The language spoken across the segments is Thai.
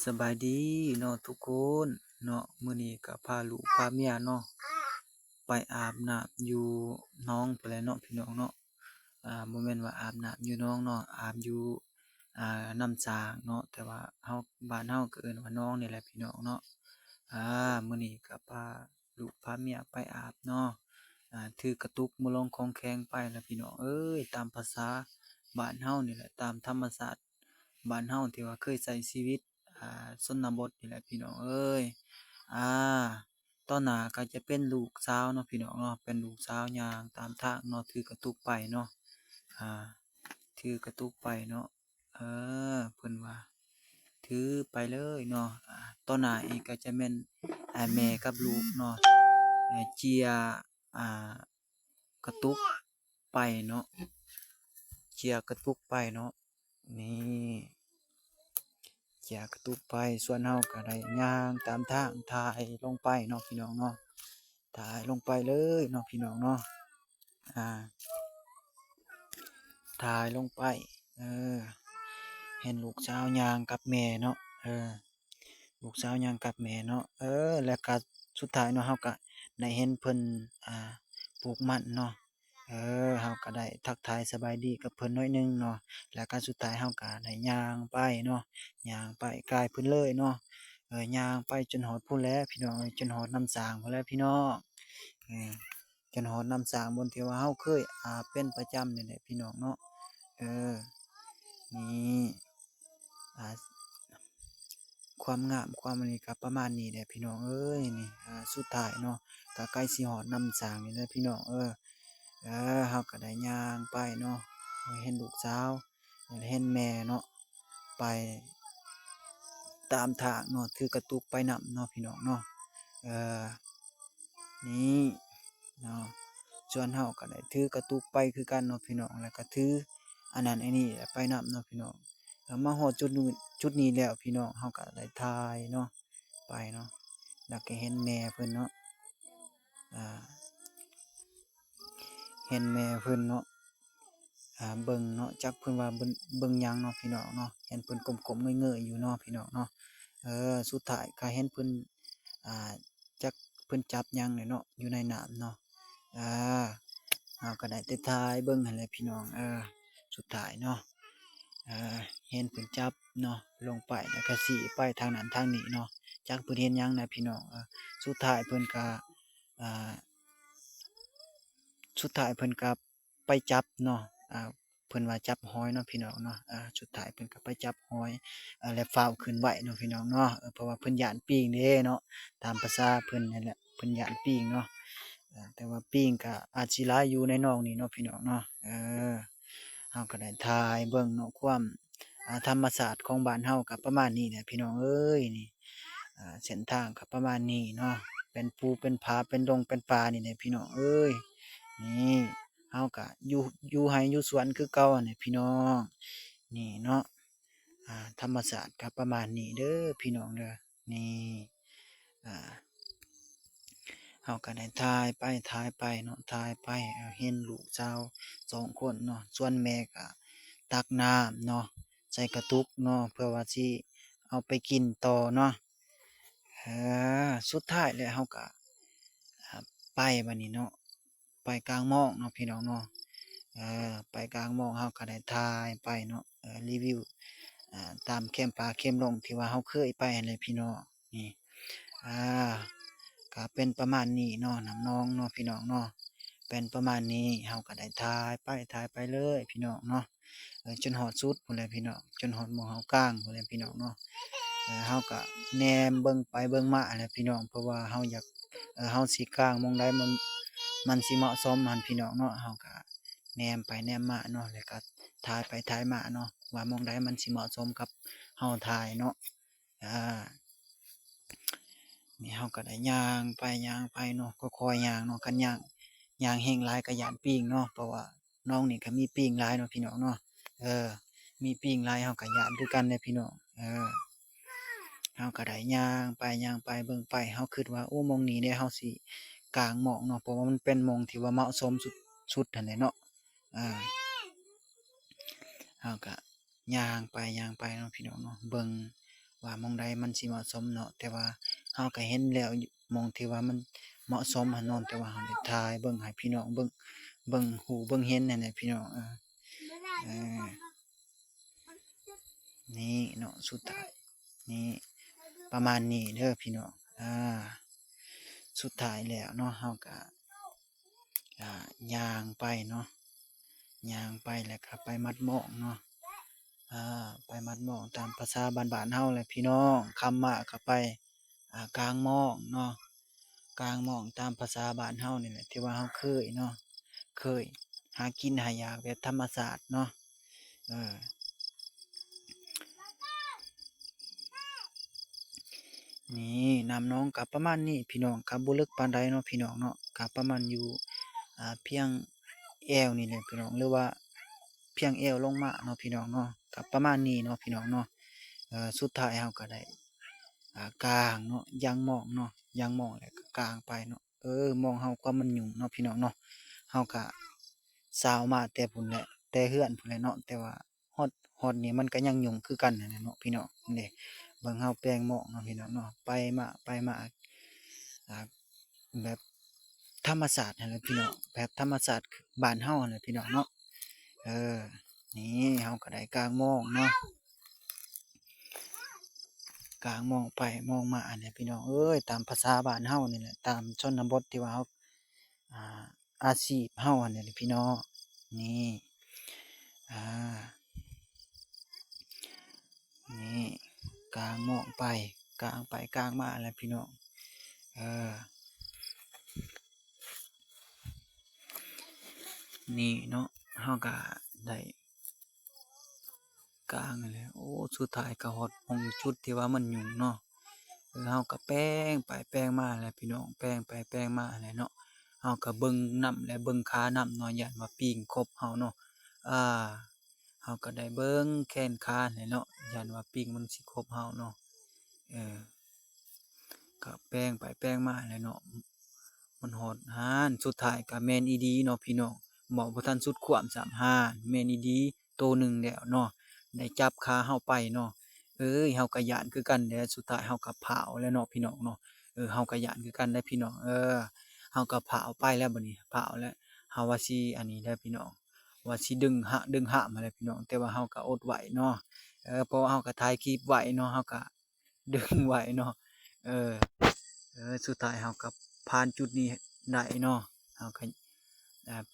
สบายดีเนาะทุกคนเนาะมื้อนี้ก็พาลูกพาเมียเนาะไปอาบน้ำอยู่หนองพู้นแหละเนาะพี่น้องเนาะบ่แม่นว่าอาบน้ำอยู่หนองเนาะอาบอยู่น้ำสร้างเนาะแต่ว่าบ้านเฮาก็เอิ้นว่าหนองนี่แหละพี่น้องเนาะอามื้อนี้ก็พาลูกพาเมียไปอาบเนาะถือกระตุกมาลงคลองแคงไปล่ะพี่น้องเอ้ยตามประสาบ้านเฮานี่แหละตามธรรมชาติบ้านเฮาที่ว่าเคยใช้ชีวิต ชนบทนี่แหละพี่น้องเอ้ยอ่าต่อหน้าก็จะเป็นลูกสาวเนาะพี่น้องเนาะเป็นลูกสาวย่างตามทางเนาะถือกระตุกไปเนาะอ่าถือกระตุกไปเนาะเอเพิ่นว่าถือไปเลยเนาะต่อหน้าอีกก็จะแม่นแม่กับลูกเนาะเจียอ่ากระตุกไปเนาะเจียกระตุกไปเนาะนี่เจียกระตุกไปส่วนเฮาก็ได้ย่างตามทางถ่ายลงไปเนาะพี่น้องเนาะถ่ายลงไปเลยเนาะพี่น้องเนาะอ่าถ่ายลงไปเออเห็นลูกสาวย่างกับแม่เนาะลูกสาวย่างกับแม่เนาะแล้วก็สุดท้ายเนาะเฮาก็ได้เห็นเพิ่นอ่าปลูกมันเนาะเฮาก็ได้ทักทายสบายดีกับเพิ่นหน่อยหนึ่งเนาะแล้วก็สุดท้ายเฮาก็ได้ย่างไปเนาะย่างไปใกล้เพิ่นเลยเนาะย่างไปจนฮอดพู้นแหล้วพี่น้องเอ้ยจนฮอดน้ำสร้างพู้นแหล้วพี่น้องเออจนฮอดน้ำสร้างบนที่ว่าเฮาเคยอาบเป็นประจำนี่แหละพี่น้องเนาะเออนี่อ่า ความงามความอันนี้ก็ประมาณนี้แหละพี่น้องเอ้ยนี่สุดท้ายเนาะก็ใกล้สิฮอดนำสร้างนี่แหละพี่น้องเฮาก็ได้ย่างไปเนาะเห็นลูกสาวเห็นแม่เนาะไปตามทางเนาะถือกระตุกไปนำเนาะพี่น้องเนาะเออนี่เนาะส่วนเฮาก็ได้ถือกระตุกไปคือกันเนาะพี่น้องแล้วก็ถืออันนั้นอันนี้ไปนำเนาะพี่น้องมาฮอดจุดนี้แล้วพี่น้องเฮาก็ได้ถ่ายเนาะไปเนาะ แล้วก็เห็นแม่เพิ่นเนาะอ่าเห็นแม่เพิ่นเนาะเบิ่งเนาะจักเพิ่นว่าเบิ่งหยังเนาะพี่น้องเนาะเห็นเพิ่นก้มๆเงยๆอยู่เนาะพี่น้องเนาะสุดท้ายก็เห็นเพิ่นอ่าจักเพิ่นจับหยังนี่เนาะอยู่ในน้ำเนาะอาเราก็ได้แต่ถ่ายเบิ่งหั้นแหละพี่น้องสุดท้ายเนาะอ่าเห็นเพิ่นจับเนาะลงไปแล้วก็สิไปทางนั้นทางนี้เนาะจักเพิ่นเห็นหยังนะพี่น้องสุดท้ายเพิ่นก็อ่า สุดท้ายเพิ่นก็ไปจับเนาะเพิ่นว่าจับหอยเนาะพี่น้องเนาะสุดท้ายเพิ่นก็ไปจับหอยแล้วฟ้าวขึ้นไว้เนาะพี่น้องเนาะเพราะว่าเพิ่นย้านปิงเด้เนาะตามประสาเพิ่นนั่นแหละเพิ่นย้านปิงเนาะแต่ว่าปิงก็อาจสิหลายอยู่ในหนองนี่เนาะพี่น้องเนาะเฮาก็ได้ถ่ายเบิ่งเนาะความธรรมชาติของบ้านเฮาก็ประมาณนี้แหละพี่น้องเอ้ยนี่เส้นทางก็ประมาณนี้เนาะเป็นภูเป็นผาเป็นดงเป็นป่านี่แหละพี่น้องเอ้ย นี่เฮาก็อยู่ไร่อยู่สวนคือเก่าหั้นแหละพี่น้องนี่เนาะธรรมชาติก็ประมาณนี้เด้อพี่น้องเด้อนี่อ่าเฮาก็ได้ถ่ายไปเนาะถ่ายไปเห็นลูกสาว2คนเนาะส่วนแม่ก็ตักน้ำเนาะใส่กระตุกเนาะเพื่อว่าสิเอาไปกินต่อเนาะสุดท้ายแล้วเฮาก็ไปบัดนี้เนาะไปกลางหม้องเนาะพี่น้องเนาะ ไปกลางหม้องเฮาก็ได้ถ่ายไปเนาะรีวิวตามแคมป่าแคมดงที่ว่าเฮาเคยไปหั้นแหละพี่น้องนี่อ่าก็เป็นประมาณนี้เนาะน้ำนองเนาะพี่น้องเนาะเป็นประมาณนี้เฮาก็ได้ถ่ายไปเลยพี่น้องเนาะจนฮอดสุดพู้นแหละพี่น้องจนฮอดหม้องเฮากางพู้นแหละพี่น้องเนาะเฮาก็แหนมเบิ่งไปเบิ่งมาหั้นแหละพี่น้องเพราะว่าเฮาอยากเฮาสิกางหม้องใดมันสิเหมาะสมหั้นพี่น้องเนาะเฮาก็ แนมไปแนมมาเนาะแล้วก็ถ่ายไปถ่ายมาเนาะว่าหม้องใดมันสิเหมาะสมกับเฮาถ่ายเนาะอานี่เฮาก็ได้ย่างไปเนาะค่อยๆย่างเนาะคันย่างแรงหลายก็ย้านปิ้งเนาะเพราะว่าน้องนี่ก็มีปิ้งหลายเนาะพี่น้องเนาะเออมีปิ้งหลายเฮาก็ย้านคือกันเดะพี่น้องเฮาก็ได้ย่างไปเบิ่งไปเฮาคิดว่าโอ้หม้องนี้เดะเฮาสิกางหม้องเนาะเพราะว่ามันเป็นหม้องที่ว่าเหมาะสมสุดหั้นแหละเนาะอา เฮาก็ย่างไปเนาะพี่น้องเนาะเบิ่ง ว่าหม้องใดมันสิเหมาะสมเนาะแต่ว่าเฮาก็เห็นแล้วหม้องที่ว่ามันเหมาะสมหั้นเนาะแต่ว่าเฮาได้ถ่ายเบิ่งให้พี่น้องเบิ่งหูเบิ่งเห็นนั่นแหละพี่น้องเออนี่เนาะสุดท้ายนี่ประมาณนี้เด้อพี่น้องสุดท้ายแล้วเนาะเฮาก็ย่างไปเนาะย่างไปแล้วก็ไปมัดหม้องเนาะไปมัดหม้องตามภาษาบ้านๆเฮาแหละพี่น้องค่ำมาก็ไปกางหม้องเนาะกางหม้องตามภาษาบ้านเฮานี่แหละที่ว่าเฮาเคยเนาะเคยหากินหาอยากแบบธรรมชาติเนาะเออนี่น้ำน้องก็ประมาณนี้พี่น้องก็บ่ลึกปานใดเนาะพี่น้องเนาะก็ประมาณอยู่เพียงแอวนี่แหละพี่น้องหรือว่าเพียงแอวลงมาเนาะพี่น้องเนาะก็ประมาณนี้เนาะพี่น้องเนาะสุดท้ายเฮาก็ได้กางเนาะยางหม้องเนาะยางหม้องแล้วก็กางไปเนาะหม้องเฮาความมันยุ่งเนาะพี่น้องเนาะเฮาก็ซาวมาแต่พู้นแหละแต่เรือนพู้นแหละเนาะแต่ว่าฮอดนี่มันก็ยังยุ่งคือกันนั่นแหละเนาะพี่น้องนี่เบิ่งเฮาแปลงหม้องเนาะพี่น้องเนาะไปมาอ่าแบบธรรมชาตินั่นแหละพี่น้องแบบธรรมชาติบ้านเฮานั่นแหละพี่น้องเนาะเออนี่เฮาก็ได้กางหม้องเนาะ กลางมองไปมองมาอันเนี้ยพี่น้องเอ้ยตามภาษาบ้านเฮานี่แหละตามชนบทที่ว่าเฮาอ่าอาชีพเฮาอันเนี้ยแหละพี่น้องนี่อ่านี่กลางมองไปกลางไปกลางมาอันแหละพี่น้องเออนี่เนาะเฮาก็ได้กลางนั่นแหละโอ้สุดท้ายก็ฮอดหม้องจุดที่ว่ามันยุ่งเนาะเฮาก็แป้งไปแป้งมาแหละพี่น้องแป้งไปแป้งมาแหละเนาะเฮาก็เบิ่งนำและเบิ่งขานำเนาะย้านว่าปิ้งครบเฮาเนาะอ่า เฮาก็ได้เบิ่งแข้งขานี่เนาะย้านว่าปิ้งมันสิครบเฮาเนาะเออก็แป้งไปแป้งมาแหละเนาะมันฮอดหานสุดท้ายก็แม่นอีหลีเนาะพี่น้องเว้าบ่ทันสุดความซ้ำหานแม่นอีหลีโตหนึ่งแล้วเนาะได้จับขาเฮาไปเนาะเฮาก็ย้านคือกันแหละสุดท้ายเฮาก็ผาวแหล้วเนาะพี่น้องเนาะเฮาก็ย้านคือกันเด้อพี่น้องเฮาก็ผาวไปแล้วบัดนี้ผาวแล้วเฮาว่าสิอันนี้เด้อพี่น้อง ว่าสิดึงหามหั้นแหละพี่น้องแต่ว่าเฮาก็อดไหวเนาะเพราะว่าเฮาก็ถ่ายคลิปไว้เนาะเฮาก็ดึงไหวเนาะเออสุดท้ายเฮาก็ผ่านจุดนี้ได้เนาะเฮาก็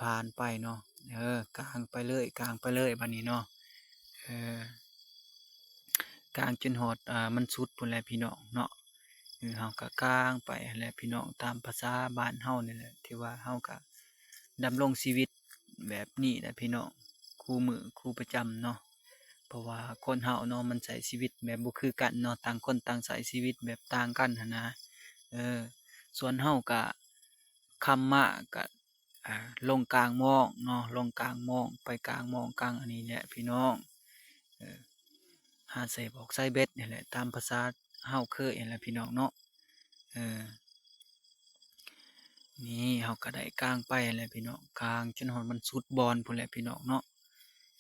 ผ่านไปเนาะกางไปเลยกางไปเลยบัดนี้เนาะเออกางจนฮอดมันสุดพู้นแหละพี่น้องเนาะเฮาก็กางไปหั้นแหละพี่น้องตามภาษาบ้านเฮานี่แหละที่ว่าเฮาก็ดำรงชีวิตแบบนี้แหละพี่น้องคู่มื้อคู่ประจำเนาะ เพราะว่าคนเฮาเนาะมันใช้ชีวิตแบบบ่คือกันเนาะต่างคนต่างใช้ชีวิตแบบต่างกันหั้นนะเออส่วนเฮาก็ค่ำมาก็ลงกลางหม้องเนาะลงกลางหม้องไปกลางหม้องกลางอันนี้แหละพี่น้องเออหาใส่บอกใส่เบ็ดนี่แหละตามภาษาเฮาเคยนั่นแหละพี่น้องเนาะเออนี่เฮาก็ได้กลางไปนั่นแหละพี่น้องกลางจนฮอดมันสุดบอนพู้นแหละพี่น้องเนาะ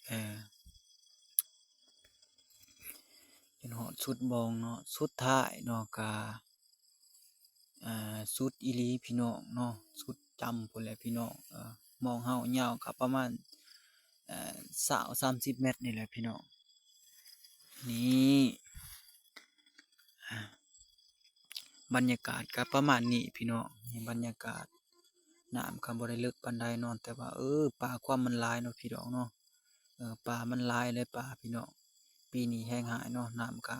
เออ จนฮอดสุดหม้องเนาะสุดท้ายเนาะก็สุดอีหลีพี่น้องเนาะสุดจำพู้นแหละพี่น้องหม้องเฮายาวก็ประมาณ20-30เมตรนี่แหละพี่น้องนี่อาบรรยากาศก็ประมาณนี้พี่น้องนี่บรรยากาศน้ำก็บ่ได้ลึกปานใดเนาะแต่ว่าปลาความมันหลายเนาะพี่น้องเนาะปลามันหลายเลยปลาพี่น้องปีนี้แห้งหายเนาะน้ำก็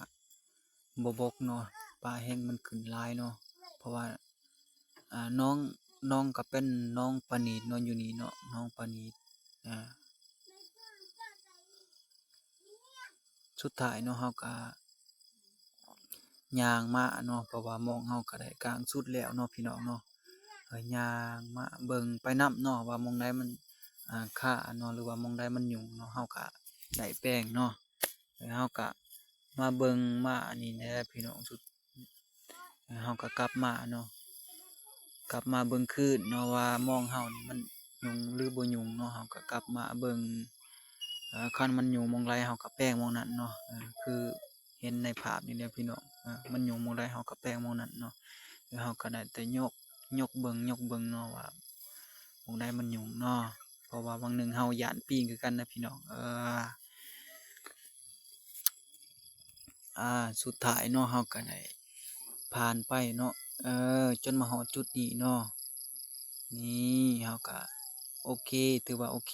บกเนาะปลาแห้งมันขึ้นหลายเนาะเพราะว่าน้องก็เป็นน้องปลานิลเนาะอยู่นี่เนาะน้องปลานิลอ่าสุดท้ายเนาะเราก็ย่างมาเนาะเพราะว่าหม้องเราก็ได้กางสุดแล้วเนาะพี่น้องเนาะย่างมาเบิ่งไปนำเนาะว่าหม้องใดมันค่าเนาะหรือว่าหม้องใดมันยุ่งเนาะเราก็ได้แป้งเนาะแล้วเราก็มาเบิ่งมาอันนี้แหละพี่น้องสุดเราก็กลับมาเนาะ กลับมาเบิ่งคืนเนาะว่ามองเฮานี่มันยุงหรือบ่ยุงเนาะเฮาก็กลับมาเบิ่งคันมันยุงหม้องใดเฮาก็แป้งหม้องนั้นเนาะคือ เห็นในภาพนี่แหละพี่น้องมันยุงหม้องใดเฮาก็แปลงหม้องนั้นเนาะแล้วเฮาก็ได้แต่ยกเบิ่งเนาะว่าหม้องใดมันยุงเนาะเพราะว่าบางหนึ่งเฮาย้านปิงคือกันนะพี่น้องสุดท้ายเนาะเฮาก็ได้ผ่านไปเนาะจนมาฮอดจุดนี้เนาะนี่เฮาก็โอเคถือว่าโอเค